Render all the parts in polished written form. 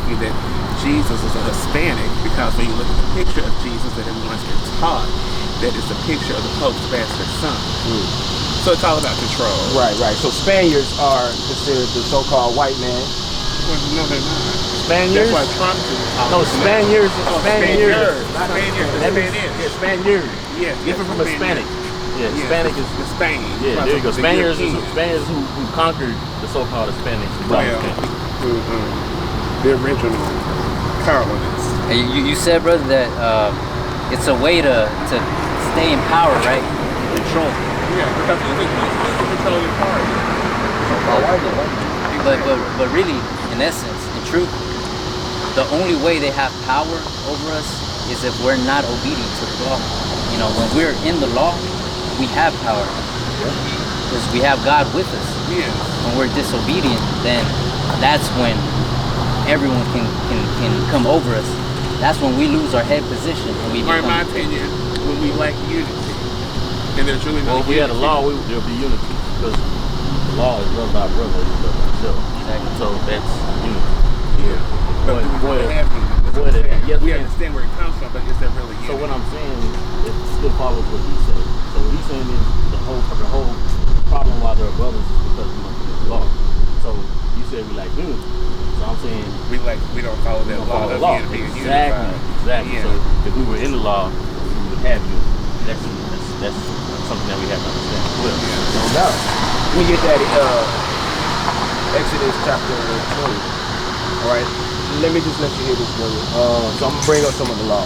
argue that Jesus is a Hispanic because when you look at the picture of Jesus that everyone's been taught, that is the picture of the Pope's bastard son. So it's all about control. Right. So Spaniards are considered the so-called white man. Well, no, they're not. Spaniards? That's why Trump is No, Spaniards. Spaniards. Spaniard. Yes. Different from Hispanic. Yeah, Hispanic is the Spain. Yeah, there you go. Spaniards who conquered the so-called Hispanics. The original colonists. Hey, you said, brother, that it's a way to stay in power, right? Control. Yeah, because who's the controlling party? But really, in essence, in truth, the only way they have power over us is if we're not obedient to the law. You know, when we're in the law, we have power because we have God with us. Yeah. When we're disobedient, then that's when everyone can come over us. That's when we lose our head position. And we or in my opinion, when we lack unity. And there's really no if we had a law, there'll be unity. Because the law is love thy brother, you love thyself. Exactly. So that's unity. Yeah. But we understand where it comes from, but is there really unity? So what I'm saying is, it still follows what he's saying. So what he's saying is the whole problem why there are brothers is because we don't keep the law. So you said we like unity. So I'm saying we don't follow that law of unity and unified. Exactly. Yeah. So if we were in the law, we would have unity. That's something that we have to understand. Well, no doubt. We get that Exodus chapter 20. All right. Let me just let you hear this, brother. So I'm gonna bring up some of the law.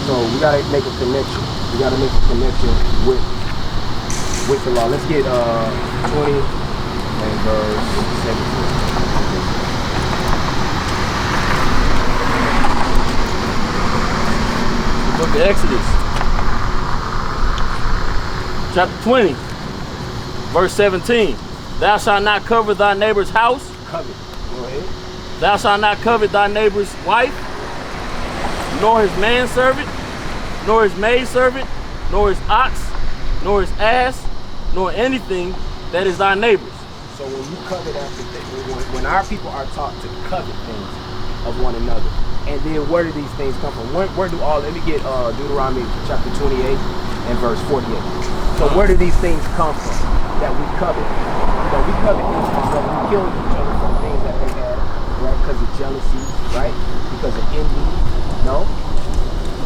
So we gotta make a connection. We gotta make a connection with the law. Let's get 20 and verse 17. Book of Exodus, chapter 20, verse 17. Thou shalt not covet thy neighbor's house. Covet. Go ahead. Thou shalt not covet thy neighbor's wife, nor his manservant, nor his maidservant, nor his ox, nor his ass, nor anything that is thy neighbor's. So when you covet after things, when our people are taught to covet things of one another, and then where do these things come from? Where do let me get Deuteronomy chapter 28 and verse 48. So where do these things come from that we covet? You know, we covet things because we kill each other for things that they had, right? Because of jealousy, right? Because of envy, no?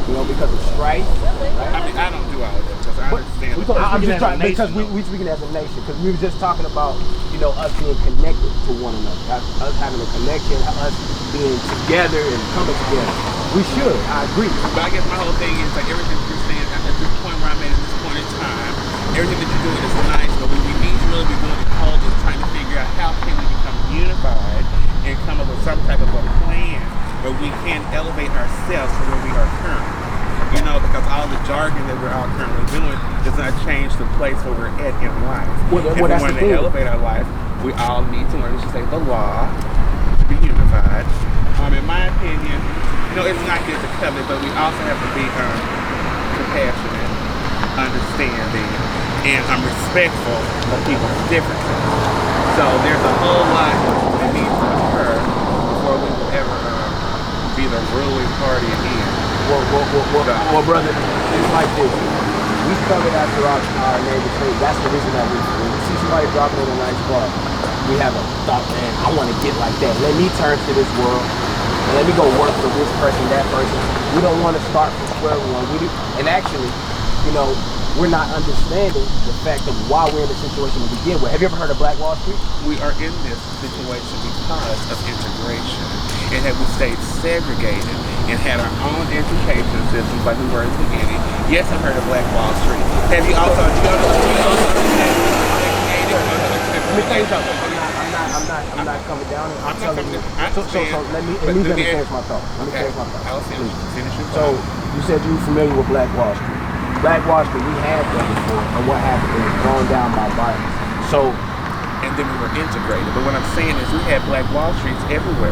You know, because of strife, right? I mean, I don't do all of that because I understand. I'm just trying, because we speaking as a nation, because we were just talking about, you know, us being connected to one another, us having a connection, us being together and coming together. We should, I agree. But I guess my whole thing is like everything you're saying at this point where I'm at this point in time, everything that you're doing is nice, but we need to really be doing it hard, just trying to figure out how can we become unified and come up with some type of a plan where we can elevate ourselves to where we are currently. You know, because all the jargon that we're all currently doing does not change the place where we're at in life. If we want to elevate our life, we all need to learn to say the law to be unified. In my opinion, you know, it's not just a covenant, but we also have to be compassionate, understanding, and respectful of people's differences. So there's a whole lot that needs to occur before we will ever be the ruling party again. Well, brother, it's like this. We covet after our neighbor's things. That's the reason that when we see somebody dropping in a nice car, we have a thought, man, I want to get like that. Let me turn to this world and let me go work for this person, that person. We don't want to start from square one. And actually, you know, we're not understanding the fact of why we're in the situation to begin with. Have you ever heard of Black Wall Street? We are in this situation because of integration. And had we stayed segregated and had our own education systems like we were in the beginning, yes, I've heard of Black Wall Street. Have you also understand? Let me tell you something. I'm not coming down. I'm telling you. So let me finish my thought. So you said you were familiar with Black Wall Street. Black Wall Street, we had that before, and what happened? It was thrown down by violence. So. And then we were integrated. But what I'm saying is we had Black Wall Streets everywhere.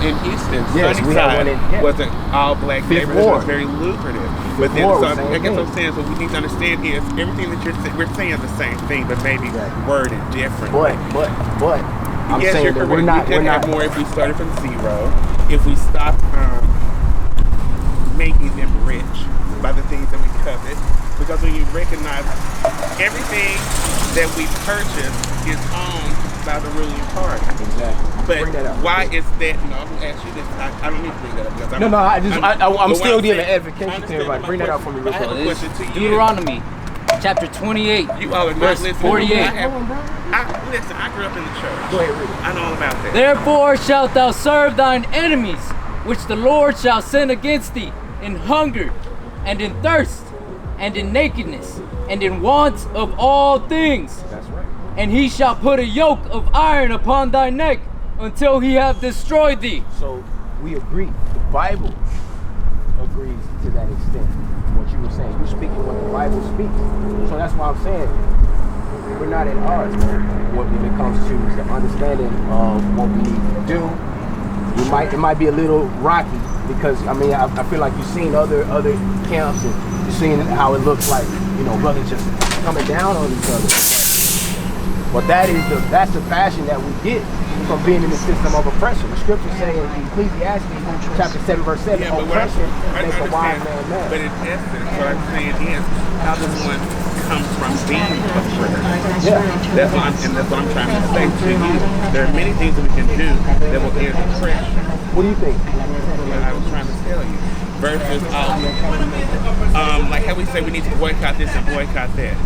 In Houston, Sunnyside wasn't all black neighborhoods. It was very lucrative. But then, I guess what I'm saying is what we need to understand is everything that we're saying the same thing, but maybe worded differently. But I'm saying that we're not have more if we started from zero. if we stop making them rich by the things that we covet. Because when you recognize everything that we purchase is owned by the ruling party. Exactly. But Bring that up. why is that? No, I'm gonna ask you this. I don't need to bring that up because I'm but still what giving saying- advocacy I to understand, everybody. but Bring my that out for me real I have quick. a question to you. Deuteronomy chapter 28. You all are not verse listening. 48. Listen, I grew up in the church. Go ahead, read it. I know all about that. Therefore shalt thou serve thine enemies, which the Lord shall send against thee, in hunger, and in thirst, and in nakedness, and in want of all things. That's right. And he shall put a yoke of iron upon thy neck, until he have destroyed thee. So we agree. The Bible agrees to that extent. What you were saying, you're speaking what the Bible speaks. So that's why I'm saying we're not at odds when it comes to the understanding of what we need to do. It might be a little rocky because I mean I feel like you've seen other camps and you've seen how it looks like, you know, brothers just coming down on each other. But that's the fashion that we get from being in the system of oppression. The scripture saying in Ecclesiastes chapter 7 verse 7, Yeah, but oppression I makes a wise understand. man mad. But in essence, what I'm saying is, how does one come from being oppressed? Yeah. That's what I'm trying to say to you. There are many things that we can do that will end oppression. What do you think? What I was trying to tell you. Versus, like how we say we need to boycott this and boycott that.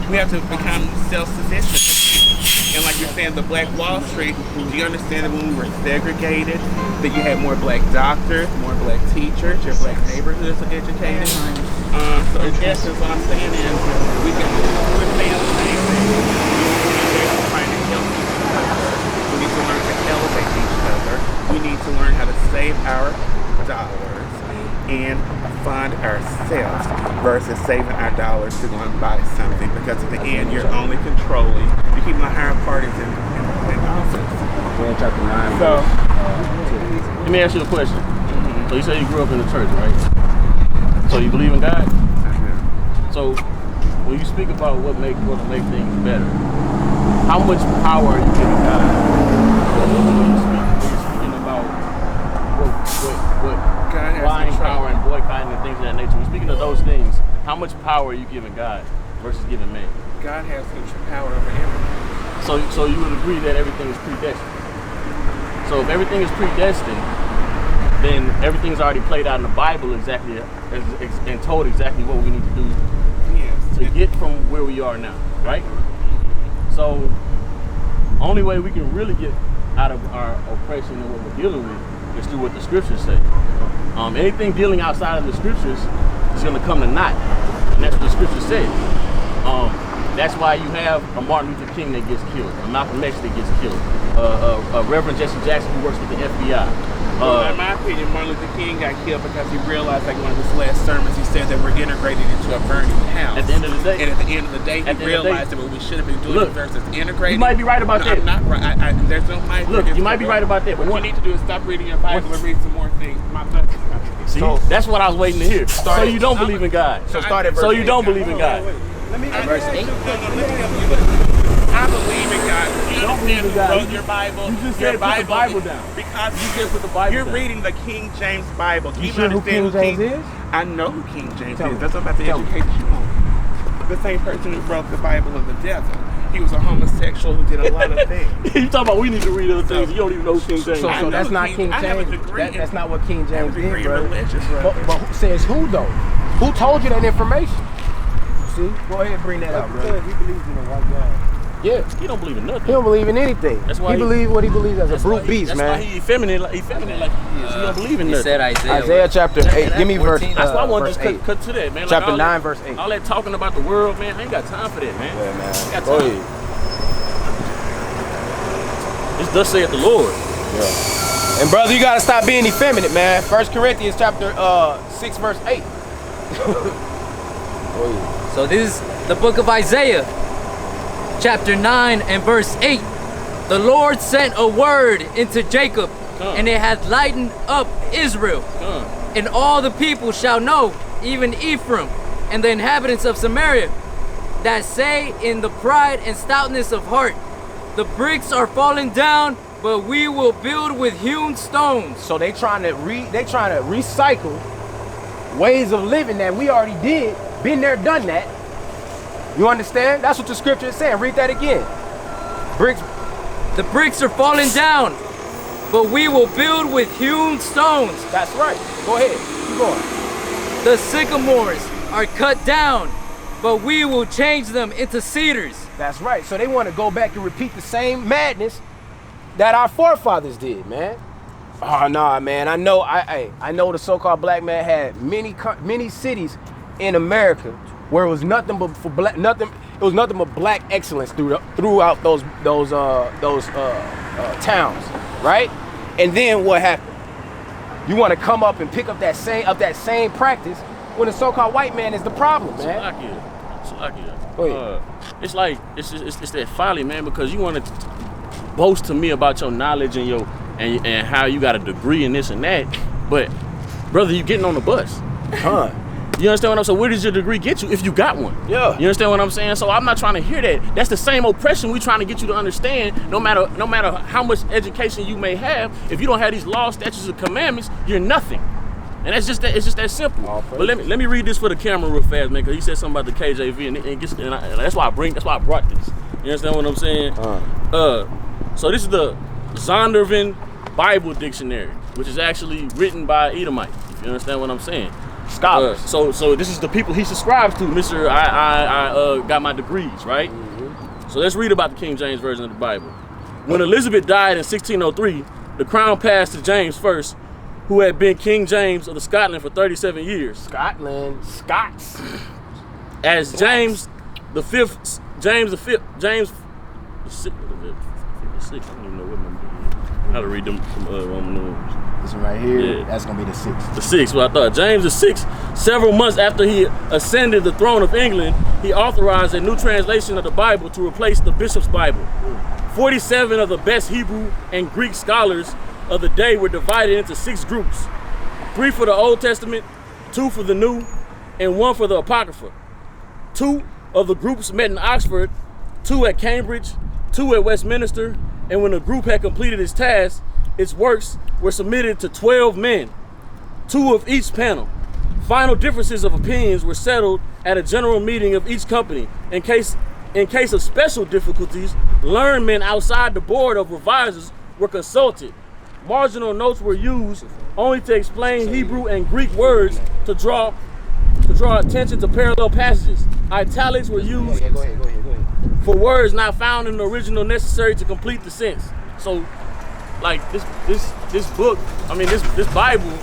We have to become self-sufficient. And like you're saying, the Black Wall Street, do you understand that when we were segregated, that you had more black doctors, more black teachers, your black neighborhoods are educated? So in essence, what I'm saying is, we're saying the same thing. We're trying to help each other. We need to learn to elevate each other. We need to learn how to save our dollars and fund ourselves versus saving our dollars to go and buy something, because at the end you're only controlling, you're keeping the higher parties in office. Chapter 9. So Let me ask you a question. So you say you grew up in the church, right? So you believe in God? So when you speak about what make things better, how much power are you giving God? When you're speaking about what God has buying control. power and boycotting and things of that nature. We're speaking of those things. How much power are you giving God versus giving man? God has power over everything. So you would agree that everything is predestined. So if everything is predestined, then everything's already played out in the Bible exactly and told exactly what we need to do Yes. to get from where we are now, right? So only way we can really get out of our oppression and what we're dealing with is through what the scriptures say. Anything dealing outside of the scriptures is going to come to naught, and that's what the scripture says. That's why you have a Martin Luther King that gets killed, a Malcolm X that gets killed, a Reverend Jesse Jackson who works with the FBI. In my opinion, Martin Luther King got killed because he realized, like one of his last sermons, he said that we're integrated into a burning house. At the end of the day. And at the end of the day, he realized that what we should have been doing versus integrated. You might be right about that. I'm not right. There's no might. Look, you might be right about that. But What you need to do is stop reading your Bible and read some more things. See, that's what I was waiting to hear. So you don't believe in God. So start at verse So you 8. don't believe in God. Verse 8. I believe in God. You Don't believe understand in who God. wrote your Bible? You just Your said put the Bible down. Because You just put the Bible you're down. reading the King James Bible. Do You you sure who understand King James is? I know who King James Tell is. me. That's what I'm about to Tell me. educate you on. The same person who wrote the Bible of the devil. He was a homosexual who did a lot of things. You talking about we need to read other things. You don't even know who King James. So I know that's not King I have a James. degree That's not what King James I have a degree did, in brother. religious, But who says who though? Who told you that information? See, go ahead and bring that out, brother. He believes in a white God. Yeah, He don't believe in nothing. he don't believe in anything. That's why he believes what he believes as a That's why brute he- beast, that's man. why he effeminate like he is. He don't believe in He nothing. said Isaiah. Isaiah chapter 8. Give me verse. 14. That's why I wanted verse to 8. cut to that, man. Like Chapter all 9, that, verse 8. All that talking about the world, man. I ain't got time for that, man. Yeah, man. Got Go time. ahead. It's thus saith the Lord. Yeah. And brother, you gotta stop being effeminate, man. 1 Corinthians chapter 6, verse 8. Oh yeah. So this is the book of Isaiah, chapter 9 and verse 8. The Lord sent a word into Jacob, and it hath lightened up Israel. And all the people shall know, even Ephraim, and the inhabitants of Samaria, that say in the pride and stoutness of heart, the bricks are falling down, but we will build with hewn stones. So they trying to recycle ways of living that we already did, been there, done that. You understand? That's what the scripture is saying. Read that again. Bricks. The bricks are falling down, but we will build with hewn stones. That's right. Go ahead. Keep going. The sycamores are cut down, but we will change them into cedars. That's right. So they want to go back and repeat the same madness that our forefathers did, man. Oh nah, man. I know the so-called black man had many cities in America where it was nothing but black excellence throughout those towns, right? And then what happened? You want to come up and pick up that same practice when the so-called white man is the problem, man. It's like it's that folly, man, because you want to boast to me about your knowledge and and how you got a degree in this and that, but brother, you getting on the bus. Huh. You understand what I'm saying? Where does your degree get you if you got one? Yeah. You understand what I'm saying? So I'm not trying to hear that. That's the same oppression we trying to get you to understand. No matter how much education you may have, if you don't have these laws, statutes, and commandments, you're nothing. And it's just that simple. But let me read this for the camera real fast, man, because he said something about the KJV, and that's why I brought this. You understand what I'm saying? So this is the Zondervan Bible Dictionary, which is actually written by Edomite. If you understand what I'm saying. Scholars. So this is the people he subscribes to. Mr. I got my degrees, right? Mm-hmm. So let's read about the King James Version of the Bible. When Elizabeth died in 1603, the crown passed to James I, who had been King James of the Scotland for 37 years. Scots. As James the Fifth, James the Sixth, I don't even know what number it is. How to read them Roman numerals. This one right here, Yeah. That's gonna be the 6th. The 6th, what I thought. James the 6th, several months after he ascended the throne of England, he authorized a new translation of the Bible to replace the Bishop's Bible. 47 of the best Hebrew and Greek scholars of the day were divided into 6 groups. 3 for the Old Testament, 2 for the New, and 1 for the Apocrypha. 2 of the groups met in Oxford, 2 at Cambridge, 2 at Westminster, and when the group had completed its task, its works were submitted to 12 men, 2 of each panel. Final differences of opinions were settled at a general meeting of each company. In case of special difficulties, learned men outside the board of revisers were consulted. Marginal notes were used only to explain Hebrew and Greek words to draw attention to parallel passages. Italics were used Go ahead. for words not found in the original necessary to complete the sense. So, like this book, this Bible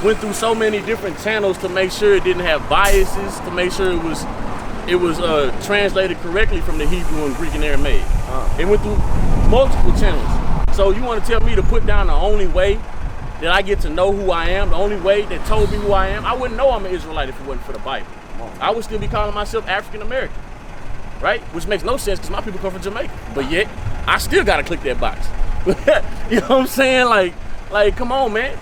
went through so many different channels to make sure it didn't have biases, to make sure it was translated correctly from the Hebrew and Greek and Aramaic. It went through multiple channels. So you want to tell me to put down the only way that I get to know who I am, the only way that told me who I am? I wouldn't know I'm an Israelite if it wasn't for the Bible. I would still be calling myself African American, right? Which makes no sense because my people come from Jamaica. But yet, I still gotta click that box. You know what I'm saying? Like, come on, man.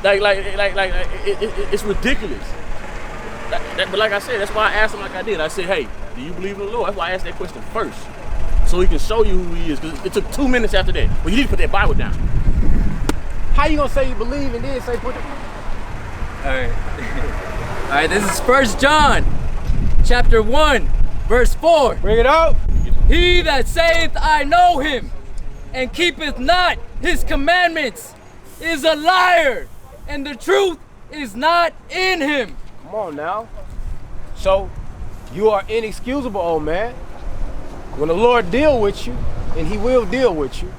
It's ridiculous. But like I said, that's why I asked him like I did. I said, hey, do you believe in the Lord? That's why I asked that question first, so he can show you who he is. Because it took 2 minutes after that. Well, you need to put that Bible down. How you gonna say you believe and then say put it? All right, this is 1 John, chapter 1, verse 4. Bring it out. He that saith, I know him, and keepeth not his commandments, is a liar, and the truth is not in him. Come on now. So, you are inexcusable, old man. When the Lord deal with you, and he will deal with you,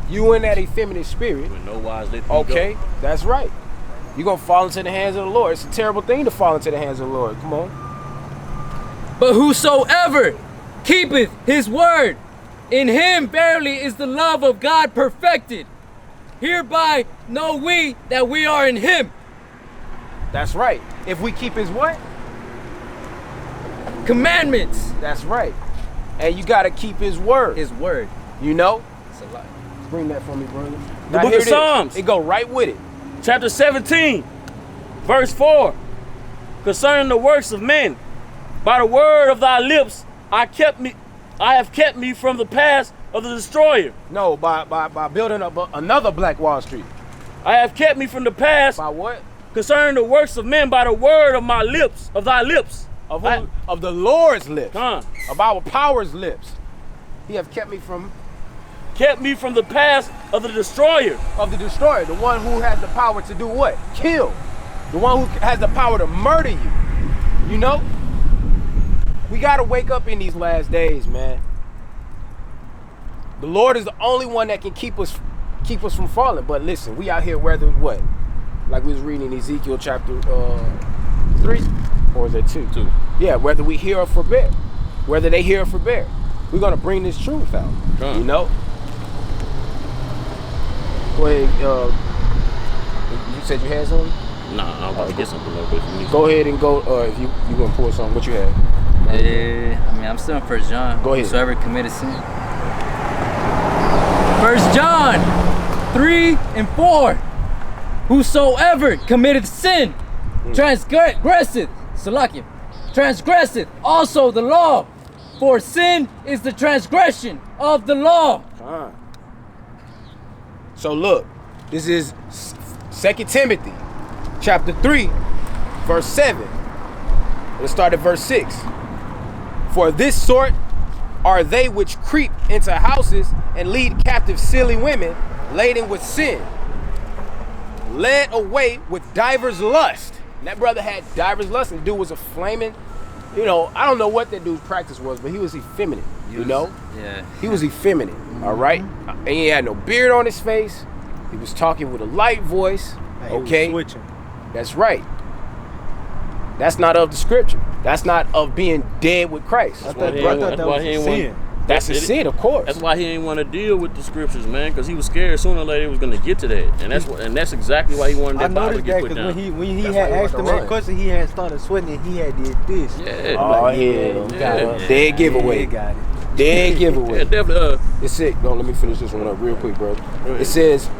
you in that effeminate spirit. With no wise let Okay, that's right. You're gonna fall into the hands of the Lord. It's a terrible thing to fall into the hands of the Lord. Come on. But whosoever keepeth his word, in him verily is the love of God perfected. Hereby know we that we are in him. That's right. If we keep his what? Commandments. That's right. And you gotta keep his word. His word. You know? It's a lie. Bring that for me, brother. The book of Psalms. It go right with it. Chapter 17, verse 4. Concerning the works of men, by the word of thy lips I have kept me from the past of the destroyer. No, by building up another Black Wall Street. I have kept me from the past By what? concerning the works of men by the word of my lips, of thy lips. Of the Lord's lips. Huh. Of our power's lips. He have kept me from the past of the destroyer. of the destroyer, the one who has the power to do what? Kill. The one who has the power to murder you. You know? We gotta wake up in these last days, man. The Lord is the only one that can keep us from falling. But listen, we out here whether what? Like we was reading in Ezekiel chapter 3, or is it 2? 2. Yeah, whether we hear or forbear, whether they hear or forbear, we're gonna bring this truth out. Huh. You know. Go ahead. You said you had something. Nah, I'm about to get something though, but Go ahead and go. If you gonna pull something, what you had? I mean, I'm still in 1 John. Go ahead. Whosoever committed sin. 1 John 3 and 4. Whosoever committeth sin transgresseth also the law. For sin is the transgression of the law. So look, this is 2 Timothy chapter 3, verse 7. Let's start at verse 6. For this sort are they which creep into houses and lead captive silly women laden with sin, led away with divers lust. And that brother had divers lust, and the dude was a flaming, I don't know what that dude's practice was, but he was effeminate, Yeah. He was effeminate, all right? And he had no beard on his face. He was talking with a light voice, okay? Switching. That's right. That's not of the scripture. That's not of being dead with Christ. I thought that was a sin. That's a sin, of course. That's why he didn't want to deal with the scriptures, man, because he was scared sooner or later he was going to get to that, and that's exactly why he wanted I that Bible to noticed get that put because down. when he That's had why he asked him wanted to that run. question, he had started sweating and he had did this. Yeah. Oh, yeah. Dead giveaway. He got it. Dead giveaway. Yeah, definitely. It's sick. No, let me finish this one up real quick, bro. It says,